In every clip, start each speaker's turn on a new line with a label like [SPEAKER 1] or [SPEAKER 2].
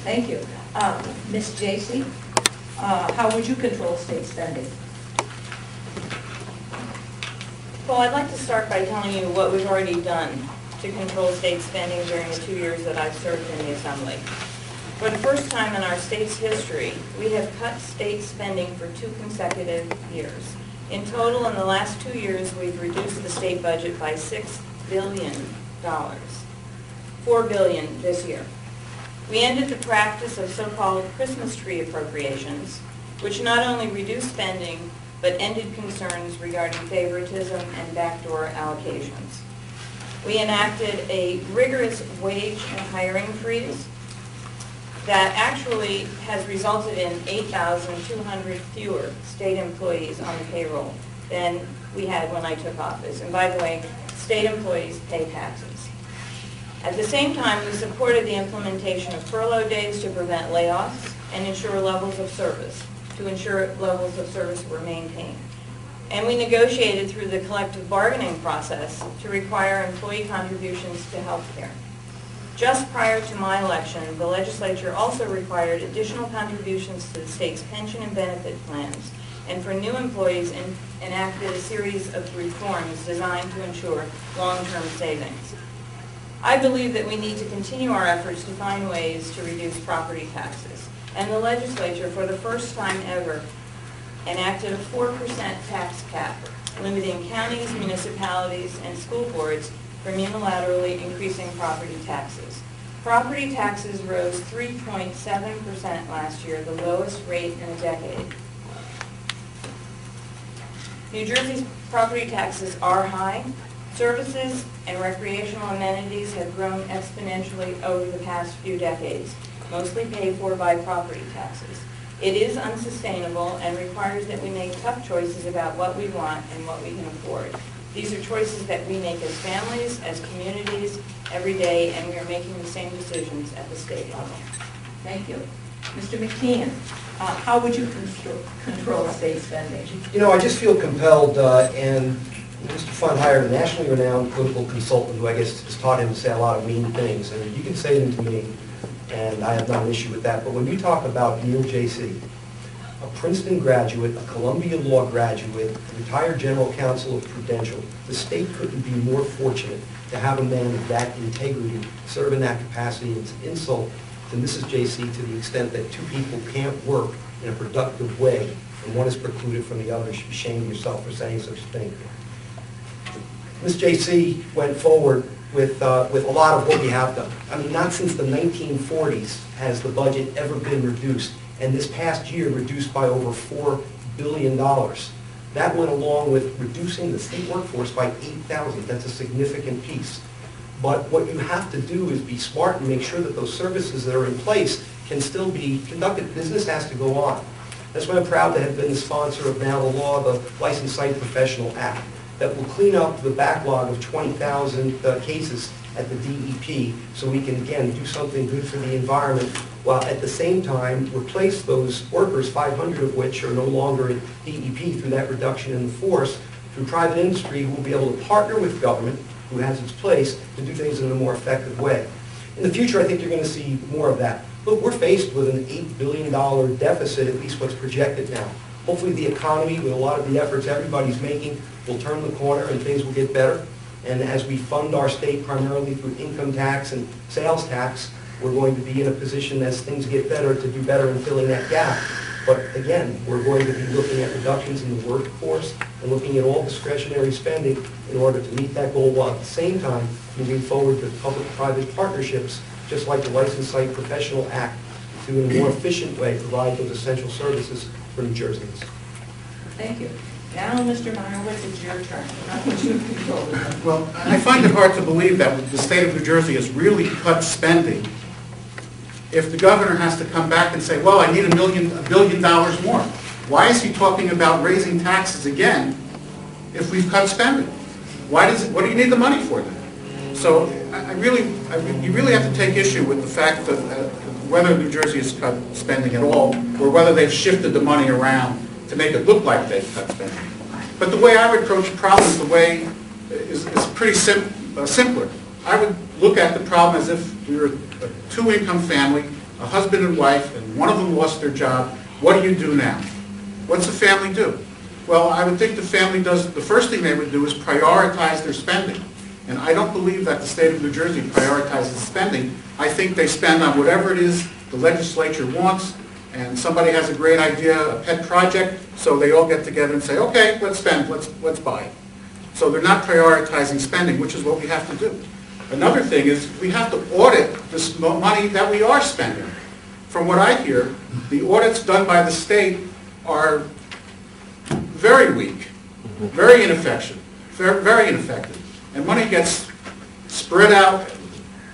[SPEAKER 1] Thank you. Ms. Jasey, how would you control state spending?
[SPEAKER 2] Well, I'd like to start by telling you what we've already done to control state spending during the 2 years that I've served in the Assembly. For the first time in our state's history, we have cut state spending for 2 consecutive years. In total, in the last 2 years, we've reduced the state budget by $6 billion, $4 billion this year. We ended the practice of so-called Christmas tree appropriations, which not only reduced spending, but ended concerns regarding favoritism and backdoor allocations. We enacted a rigorous wage and hiring freeze that actually has resulted in 8,200 fewer state employees on the payroll than we had when I took office. And by the way, state employees pay taxes. At the same time, we supported the implementation of furlough days to prevent layoffs and ensure levels of service were maintained. And we negotiated through the collective bargaining process to require employee contributions to health care. Just prior to my election, the legislature also required additional contributions to the state's pension and benefit plans, and for new employees enacted a series of reforms designed to ensure long-term savings. I believe that we need to continue our efforts to find ways to reduce property taxes, and the legislature, for the first time ever, enacted a 4% tax cap, limiting counties, municipalities, and school boards from unilaterally increasing property taxes. Property taxes rose 3.7% last year, the lowest rate in a decade. New Jersey's property taxes are high. Services and recreational amenities have grown exponentially over the past few decades, mostly paid for by property taxes. It is unsustainable and requires that we make tough choices about what we want and what we can afford. These are choices that we make as families, as communities, every day, and we are making the same decisions at the state level.
[SPEAKER 1] Thank you. Mr. McKeon, how would you control state spending?
[SPEAKER 3] You know, I just feel compelled, and Mr. Funt hired a nationally renowned political consultant who I guess has taught him to say a lot of mean things, and you can say them to me, and I have no issue with that. But when you talk about Mila Jasey, a Princeton graduate, a Columbia Law graduate, retired general counsel of Prudential, the state couldn't be more fortunate to have a man of that integrity serve in that capacity. It's an insult to Mrs. Jasey to the extent that 2 people can't work in a productive way, and one is precluded from the other. You should be ashamed of yourself for saying such a thing. Ms. Jasey went forward with a lot of what we have done. I mean, not since the 1940s has the budget ever been reduced, and this past year reduced by over $4 billion. That went along with reducing the state workforce by 8,000. That's a significant piece. But what you have to do is be smart and make sure that those services that are in place can still be conducted. Business has to go on. That's why I'm proud to have been the sponsor of now the law, the Licensed Site Professional Act, that will clean up the backlog of 20,000 cases at the DEP so we can, again, do something good for the environment while at the same time replace those workers, 500 of which are no longer at DEP through that reduction in the force, through private industry who will be able to partner with government, who has its place, to do things in a more effective way. In the future, I think you're going to see more of that. Look, we're faced with an $8 billion deficit, at least what's projected now. Hopefully the economy, with a lot of the efforts everybody's making, will turn the corner and things will get better. And as we fund our state primarily through income tax and sales tax, we're going to be in a position as things get better to do better in filling that gap. But again, we're going to be looking at reductions in the workforce and looking at all discretionary spending in order to meet that goal, while at the same time moving forward with public-private partnerships, just like the Licensed Site Professional Act, to in a more efficient way provide those essential services for New Jerseyans.
[SPEAKER 1] Thank you. Now, Mr. Meyerowitz, it's your turn. How would you control it?
[SPEAKER 4] Well, I find it hard to believe that the state of New Jersey has really cut spending if the governor has to come back and say, well, I need $1 billion more. Why is he talking about raising taxes again if we've cut spending? What do you need the money for then? So you really have to take issue with the fact that whether New Jersey has cut spending at all or whether they've shifted the money around to make it look like they've cut spending. But the way I would approach problems is pretty simpler. I would look at the problem as if we were a two-income family, a husband and wife, and one of them lost their job. What do you do now? What's the family do? Well, I would think the family does, the first thing they would do is prioritize their spending. And I don't believe that the state of New Jersey prioritizes spending. I think they spend on whatever it is the legislature wants, and somebody has a great idea, a pet project, so they all get together and say, okay, let's spend, let's buy. So they're not prioritizing spending, which is what we have to do. Another thing is we have to audit this money that we are spending. From what I hear, the audits done by the state are very weak, very ineffective, very ineffective. And money gets spread out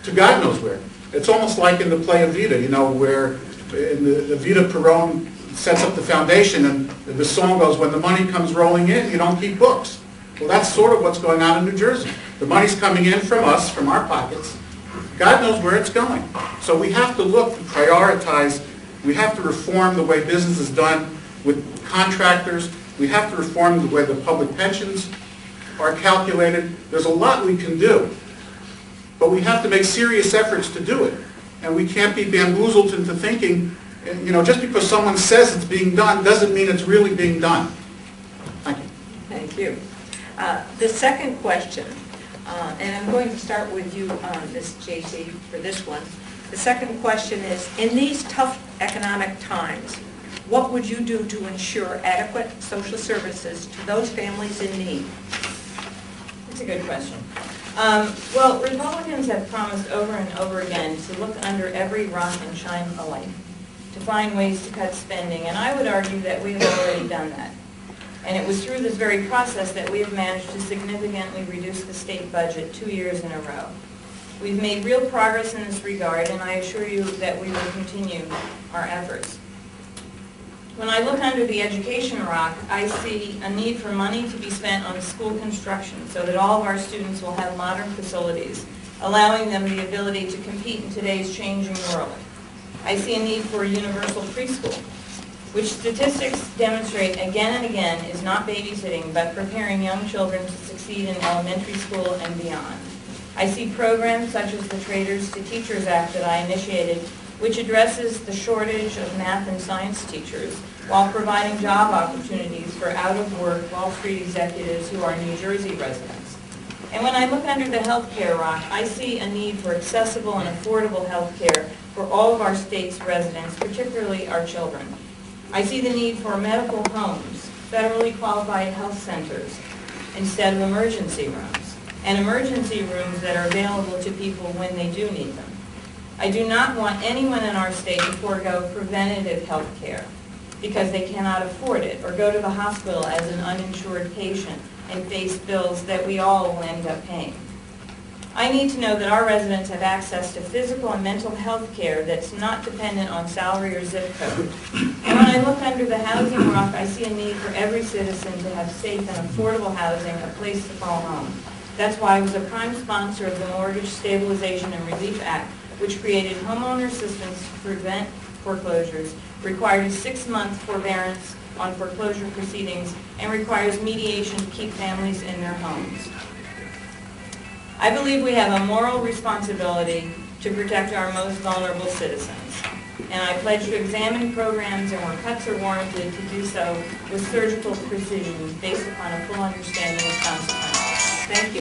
[SPEAKER 4] to God knows where. It's almost like in the play Evita, you know, where in the Evita Perón sets up the foundation and the song goes, when the money comes rolling in, you don't keep books. Well, that's sort of what's going on in New Jersey. The money's coming in from us, from our pockets. God knows where it's going. So we have to look and prioritize. We have to reform the way business is done with contractors. We have to reform the way the public pensions are calculated. There's a lot we can do. But we have to make serious efforts to do it. And we can't be bamboozled into thinking, you know, just because someone says it's being done doesn't mean it's really being done. Thank you.
[SPEAKER 1] Thank you. The second question, and I'm going to start with you, Ms. Jasey, for this one. The second question is, in these tough economic times, what would you do to ensure adequate social services to those families in need?
[SPEAKER 2] That's a good question. Well, Republicans have promised over and over again to look under every rock and shine a light, to find ways to cut spending, and I would argue that we have already done that. And it was through this very process that we have managed to significantly reduce the state budget 2 years in a row. We've made real progress in this regard, and I assure you that we will continue our efforts. When I look under the education rock, I see a need for money to be spent on school construction so that all of our students will have modern facilities, allowing them the ability to compete in today's changing world. I see a need for a universal preschool, which statistics demonstrate again and again is not babysitting, but preparing young children to succeed in elementary school and beyond. I see programs such as the Traders to Teachers Act that I initiated, which addresses the shortage of math and science teachers while providing job opportunities for out-of-work Wall Street executives who are New Jersey residents. And when I look under the healthcare rock, I see a need for accessible and affordable healthcare for all of our state's residents, particularly our children. I see the need for medical homes, federally qualified health centers, instead of emergency rooms, and emergency rooms that are available to people when they do need them. I do not want anyone in our state to forego preventative health care because they cannot afford it, or go to the hospital as an uninsured patient and face bills that we all will end up paying. I need to know that our residents have access to physical and mental health care that's not dependent on salary or zip code. And when I look under the housing rock, I see a need for every citizen to have safe and affordable housing, a place to call home. That's why I was a prime sponsor of the Mortgage Stabilization and Relief Act, which created homeowner assistance to prevent foreclosures, required a 6-month forbearance on foreclosure proceedings, and requires mediation to keep families in their homes. I believe we have a moral responsibility to protect our most vulnerable citizens, and I pledge to examine programs and where cuts are warranted to do so with surgical precision based upon a full understanding of consequences. Thank you.